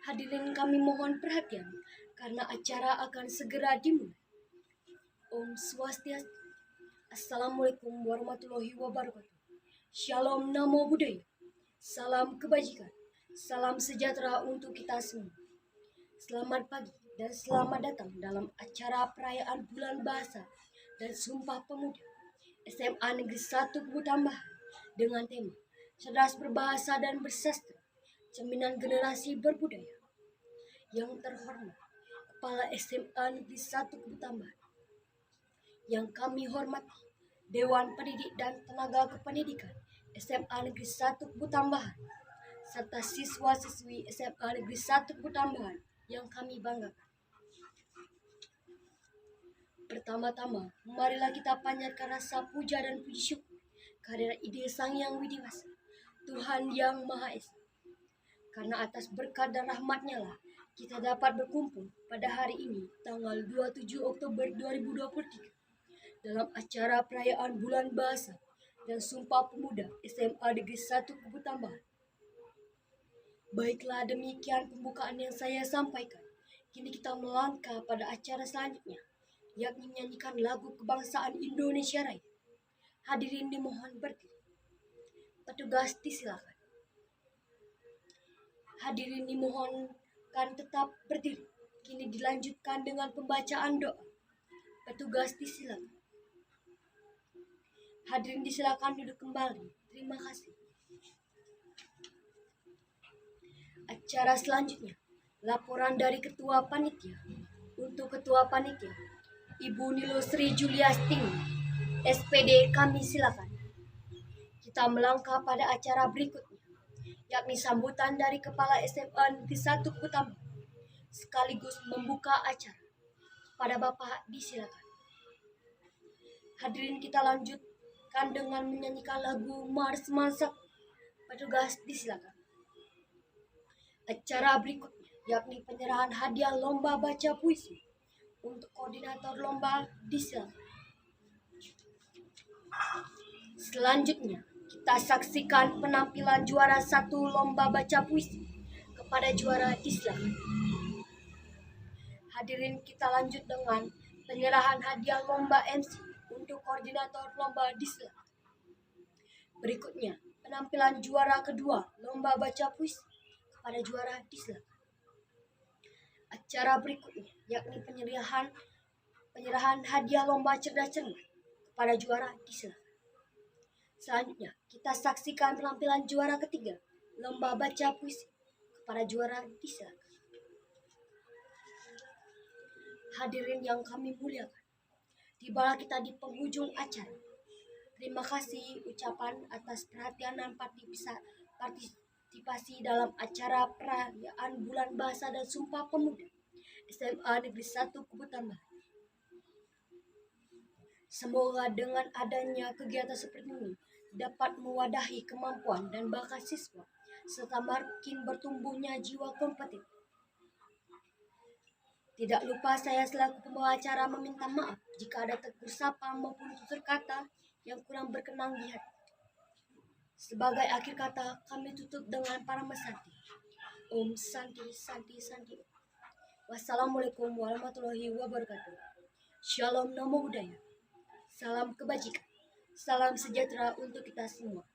Hadirin kami mohon perhatian karena acara akan segera dimulai. Om Swastiastu. Assalamualaikum warahmatullahi wabarakatuh. Shalom Namo Buddhaya. Salam kebajikan. Salam sejahtera untuk kita semua. Selamat pagi dan selamat datang dalam acara perayaan Bulan Bahasa dan Sumpah Pemuda SMA Negeri 1 Kubu Tambahan dengan tema Cerdas Berbahasa dan Bersastra, Cerminan Generasi Berbudaya. Yang terhormat Kepala SMA Negeri 1 Kubu Tambahan, yang kami hormati Dewan Pendidik dan Tenaga Kependidikan SMA Negeri 1 Kubu Tambahan, serta siswa-siswi SMA Negeri 1 Kubu Tambahan yang kami banggakan. Pertama-tama, marilah kita panjatkan rasa puja dan puji syukur kehadirat Ide Sang Yang Widi Wasa, Tuhan Yang Maha Esa. Karena atas berkat dan rahmat-Nya lah kita dapat berkumpul pada hari ini, tanggal 27 Oktober 2023, dalam acara perayaan Bulan Bahasa dan Sumpah Pemuda SMA Negeri 1 Kubu Tambahan. Baiklah, demikian pembukaan yang saya sampaikan. Kini kita melangkah pada acara selanjutnya, yakni menyanyikan lagu kebangsaan Indonesia Raya. Hadirin dimohon berdiri. Petugas disilakan. Hadirin dimohonkan tetap berdiri. Kini dilanjutkan dengan pembacaan doa. Petugas disilakan. Hadirin disilakan duduk kembali. Terima kasih. Acara selanjutnya, laporan dari Ketua Panitia. Untuk Ketua Panitia, Ibu Nilo Sri Juliastini, SPD, kami silakan. Kita melangkah pada acara berikutnya, yakni sambutan dari Kepala SMA Negeri 1 Kubu Tambahan, sekaligus membuka acara. Pada Bapak disilakan. Hadirin, kita lanjutkan dengan menyanyikan lagu Mars Mansak. Petugas disilakan. Acara berikutnya, yakni penyerahan hadiah lomba baca puisi. Untuk koordinator lomba disilakan. Selanjutnya, kita saksikan penampilan juara 1 lomba baca puisi. Kepada juara disilakan. Hadirin, kita lanjut dengan penyerahan hadiah lomba MC untuk koordinator lomba disilakan. Berikutnya, penampilan juara kedua lomba baca puisi. Kepada juara disilakan. Acara berikutnya, yakni penyerahan hadiah lomba cerdas cermat. Kepada juara disilakan. Selanjutnya, kita saksikan penampilan juara ketiga lomba baca puisi. Kepada juara disilakan. Hadirin yang kami muliakan, tibalah kita di penghujung acara. Terima kasih ucapan atas perhatian dan partisipasi dalam acara perayaan Bulan Bahasa dan Sumpah Pemuda SMA Negeri 1 Kubu Tambahan. Semoga dengan adanya kegiatan seperti ini dapat mewadahi kemampuan dan bakat siswa, serta makin bertumbuhnya jiwa kompetitif. Tidak lupa saya selaku pembawa acara meminta maaf jika ada tegur sapa maupun tutur kata yang kurang berkenan di hati. Sebagai akhir kata, kami tutup dengan Paramasati. Om Santi Santi Santi. Wassalamualaikum warahmatullahi wabarakatuh. Shalom Namo Buddhaya. Salam kebajikan. Salam sejahtera untuk kita semua.